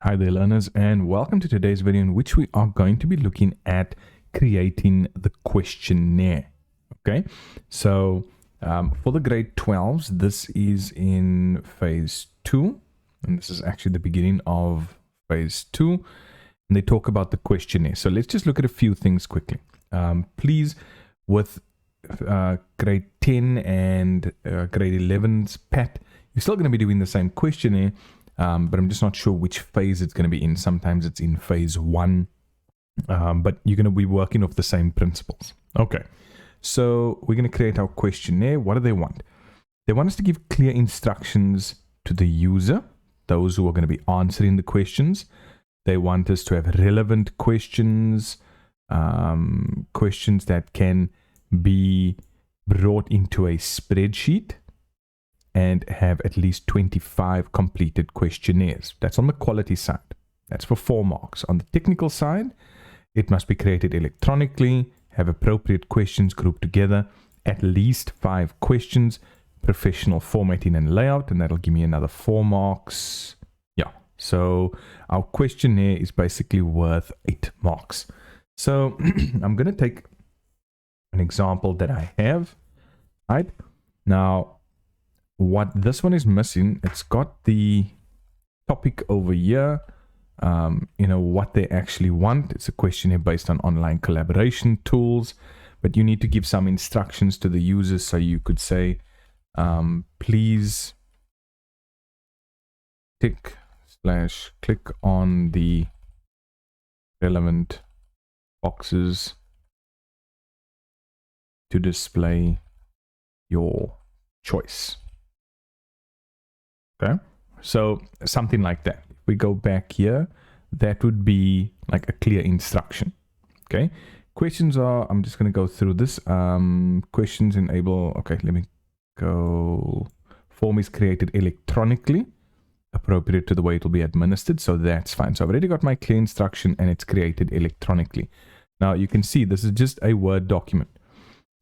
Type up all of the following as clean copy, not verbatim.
Hi there learners, and welcome to today's video in which we are going to be looking at creating the questionnaire. Okay, so for the grade 12s, this is in phase 2, and this is actually the beginning of phase 2, and they talk about the questionnaire. So let's just look at a few things quickly. Please, with grade 10 and grade 11's PAT, you're still going to be doing the same questionnaire, but I'm just not sure which phase it's going to be in. Sometimes it's in phase 1, but you're going to be working off the same principles. Okay, so we're going to create our questionnaire. What do they want? They want us to give clear instructions to the user, those who are going to be answering the questions. They want us to have relevant questions, questions that can be brought into a spreadsheet, and have at least 25 completed questionnaires. That's on the quality side. That's for 4 marks. On the technical side, it must be created electronically, have appropriate questions grouped together, at least 5 questions, professional formatting and layout, and that'll give me another 4 marks. Yeah, so our questionnaire is basically worth 8 marks. So I'm going to take an example that I have, right? Now, what this one is missing, it's got the topic over here, what they actually want. It's a questionnaire based on online collaboration tools, but you need to give some instructions to the users. So you could say, please click on the relevant boxes to display your choice. Okay, so something like that. If we go back here, that would be like a clear instruction. Okay, questions are, I'm just going to go through this. Questions enable, okay, let me go. Form is created electronically, appropriate to the way it will be administered, so that's fine. So I've already got my clear instruction and it's created electronically. Now you can see this is just a Word document.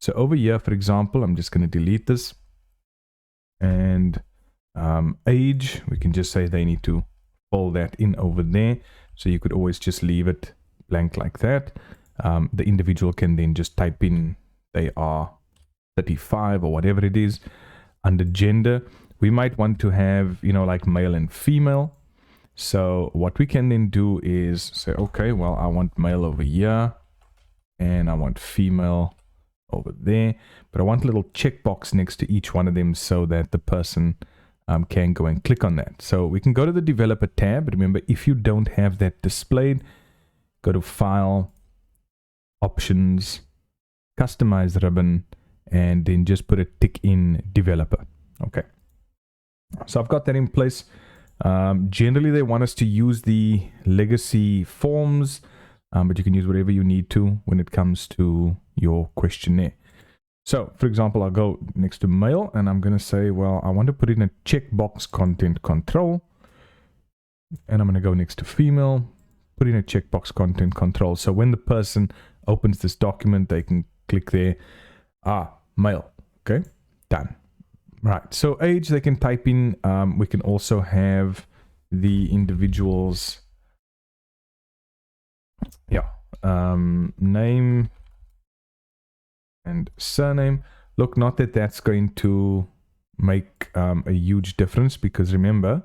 So over here, for example, I'm just going to delete this, and age, we can just say they need to fill that in over there. So you could always just leave it blank like that. The individual can then just type in they are 35 or whatever it is. Under gender, we might want to have, like male and female. So what we can then do is say, okay, well, I want male over here and I want female over there, but I want a little checkbox next to each one of them so that the person can go and click on that. So we can go to the developer tab. Remember, if you don't have that displayed, go to file, options, customize ribbon, and then just put a tick in developer. Okay, so I've got that in place. Generally they want us to use the legacy forms, but you can use whatever you need to when it comes to your questionnaire. So, for example, I'll go next to male and I'm going to say, well, I want to put in a checkbox content control. And I'm going to go next to female, put in a checkbox content control. So when the person opens this document, they can click there. Male. Okay, done. Right. So age, they can type in. We can also have the individual's, name and surname. Look, not that that's going to make a huge difference, because remember,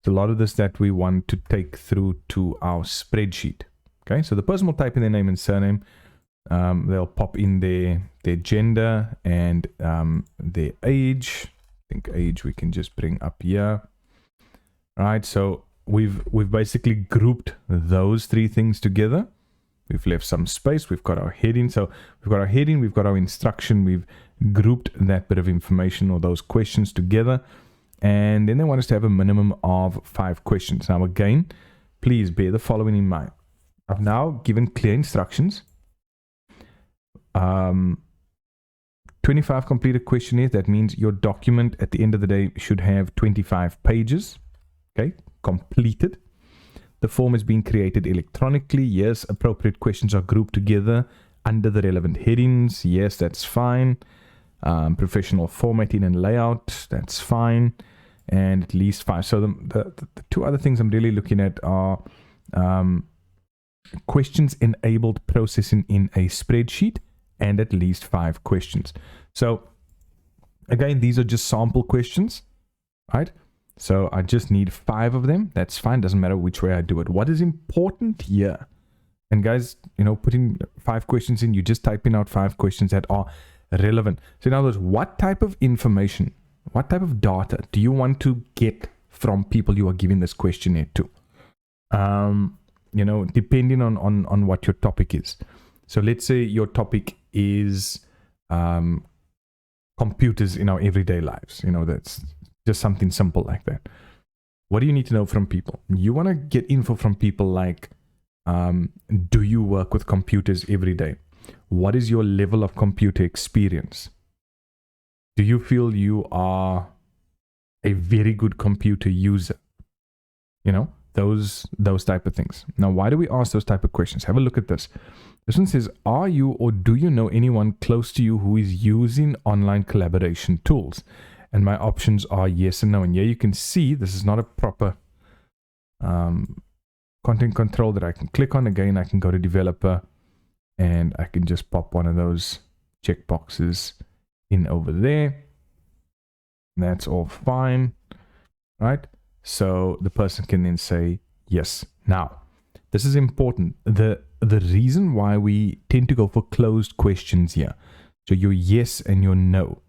it's a lot of this that we want to take through to our spreadsheet. Okay, so the person will type in their name and surname. They'll pop in their gender and their age. I think age we can just bring up here. All right, so we've basically grouped those 3 things together. We've left some space. We've got our heading. So we've got our heading. We've got our instruction. We've grouped that bit of information or those questions together. And then they want us to have a minimum of 5 questions. Now, again, please bear the following in mind. I've now given clear instructions. 25 completed questionnaires. That means your document at the end of the day should have 25 pages. Okay, completed. The form is being created electronically. Yes, appropriate questions are grouped together under the relevant headings. Yes, that's fine. Professional formatting and layout, that's fine. and at least 5. So the two other things I'm really looking at are questions enabled processing in a spreadsheet and at least 5 questions. So again, these are just sample questions, right? So I just need 5 of them. That's fine. Doesn't matter which way I do it. What is important here, and guys, putting 5 questions in, you just typing out 5 questions that are relevant. So in other words, what type of information, what type of data do you want to get from people you are giving this questionnaire to? Depending on what your topic is. So let's say your topic is computers in our everyday lives. That's just something simple like that. What do you need to know from people? You want to get info from people like, do you work with computers every day? What is your level of computer experience? Do you feel you are a very good computer user? Those type of things. Now, why do we ask those type of questions? Have a look at this. This one says, are you or do you know anyone close to you who is using online collaboration tools? And my options are yes and no. And here you can see this is not a proper content control that I can click on. Again, I can go to developer and I can just pop one of those checkboxes in over there. That's all fine, right? So the person can then say yes. Now, this is important. The reason why we tend to go for closed questions here, so your yes and your no,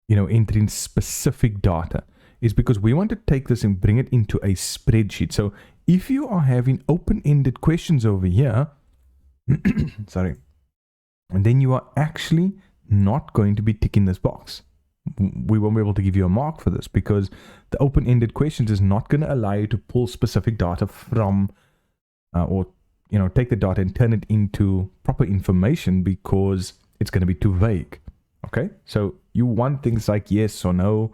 entering specific data, is because we want to take this and bring it into a spreadsheet. So if you are having open-ended questions over here, sorry, and then you are actually not going to be ticking this box. We won't be able to give you a mark for this because the open-ended questions is not going to allow you to pull specific data from take the data and turn it into proper information because it's going to be too vague. Okay, so you want things like yes or no.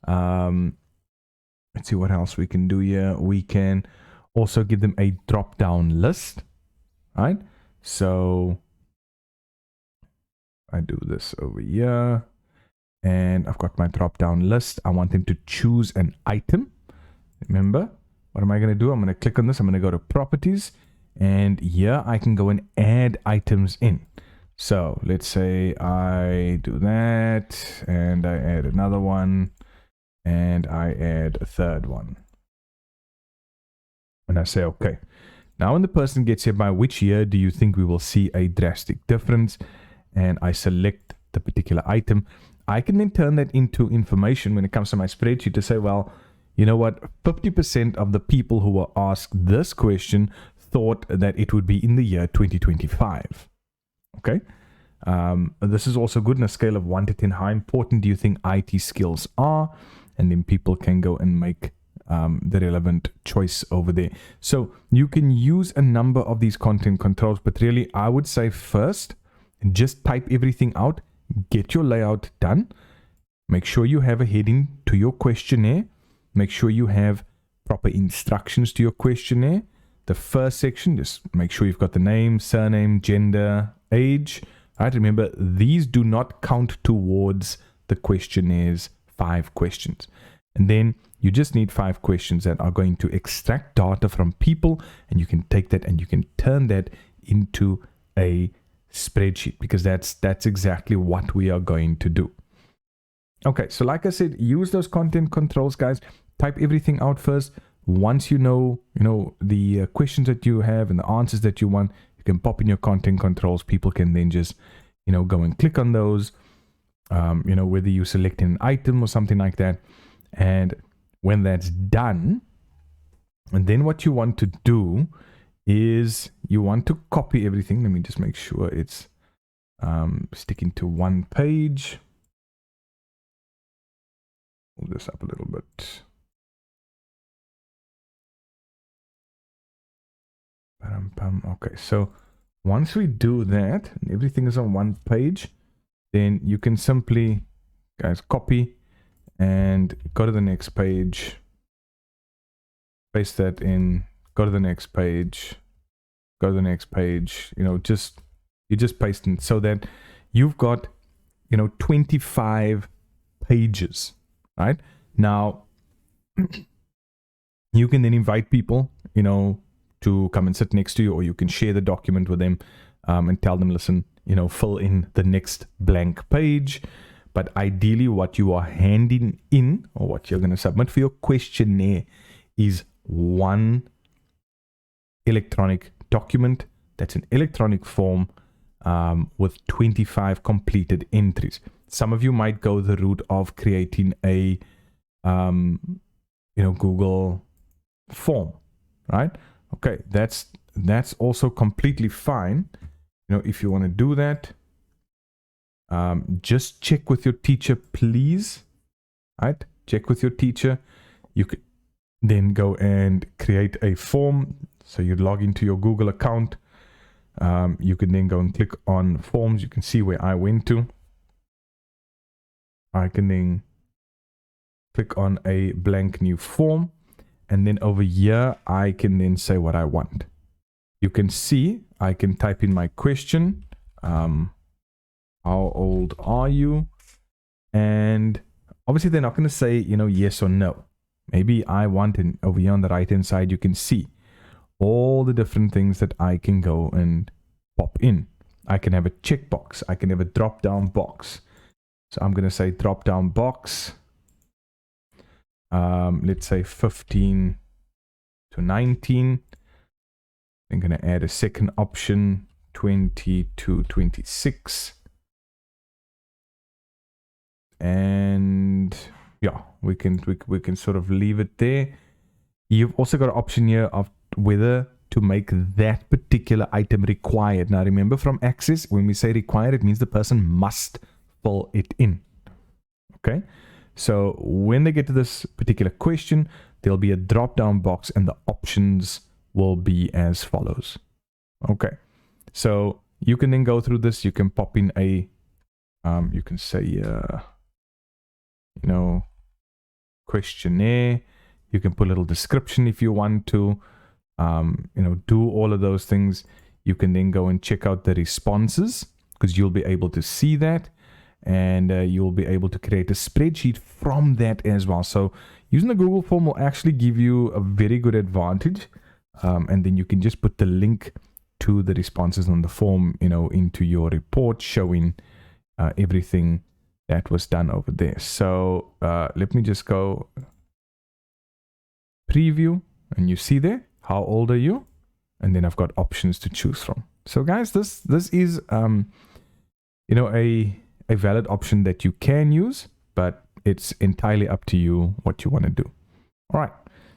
Let's see what else we can do here. We can also give them a drop-down list, right? So I do this over here. And I've got my drop-down list. I want them to choose an item. Remember, what am I going to do? I'm going to click on this. I'm going to go to properties. And here I can go and add items in. So let's say I do that. And I add another one. And I add a third one. And I say, okay. Now when the person gets here, by which year do you think we will see a drastic difference? And I select the particular item. I can then turn that into information when it comes to my spreadsheet to say, well, you know what, 50% of the people who were asked this question thought that it would be in the year 2025. Okay. This is also good on a scale of 1 to 10. How important do you think IT skills are? And then people can go and make the relevant choice over there. So you can use a number of these content controls, but really I would say first, just type everything out. Get your layout done. Make sure you have a heading to your questionnaire. Make sure you have proper instructions to your questionnaire. The first section, just make sure you've got the name, surname, gender, age. Right? Remember, these do not count towards the questionnaires 5 questions. And then you just need 5 questions that are going to extract data from people, and you can take that and you can turn that into a spreadsheet, because that's exactly what we are going to do. Okay, so like I said, use those content controls, guys. Type everything out first. Once you know the questions that you have and the answers that you want, you can pop in your content controls. People can then just go and click on those, whether you select an item or something like that. And when that's done, and then what you want to do is you want to copy everything. Let me just make sure it's sticking to one page. Move this up a little bit. Okay, so once we do that and everything is on one page, then you can simply, guys, copy and go to the next page, paste that in, go to the next page, go to the next page, you just paste in so that you've got 25 pages, right? Now, you can then invite people, you know, to come and sit next to you, or you can share the document with them and tell them, listen, you know, fill in the next blank page. But ideally what you are handing in, or what you're going to submit for your questionnaire, is one electronic document. That's an electronic form with 25 completed entries. Some of you might go the route of creating a you know, Google form, right? Okay, that's also completely fine. You know, if you want to do that, just check with your teacher, please. Right? Check with your teacher. You could then go and create a form. So you log into your Google account. You can then go and click on forms. You can see where I went to. I can then click on a blank new form. And then over here, I can then say what I want. You can see, I can type in my question. How old are you? And obviously they're not going to say, you know, yes or no. Maybe I want, and over here on the right hand side, you can see all the different things that I can go and pop in. I can have a checkbox. I can have a drop down box. So I'm going to say drop down box. Let's say 15 to 19. I'm going to add a second option, 20 to 26. And yeah, we can sort of leave it there. You've also got an option here of whether to make that particular item required. Now remember, from Access, when we say required, it means the person must fill it in. Okay, so when they get to this particular question, there'll be a drop down box and the options will be as follows. Okay, so you can then go through this. You can pop in a you can say you know, questionnaire. You can put a little description if you want to, you know, do all of those things. You can then go and check out the responses, because you'll be able to see that, and you'll be able to create a spreadsheet from that as well. So using the Google form will actually give you a very good advantage, and then you can just put the link to the responses on the form, you know, into your report, showing everything that was done over there. So let me just go preview, and you see there, how old are you? And then I've got options to choose from. So guys, this is you know, a valid option that you can use, but it's entirely up to you what you want to do. All right,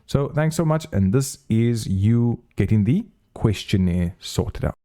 so thanks so much, and this is you getting the questionnaire sorted out.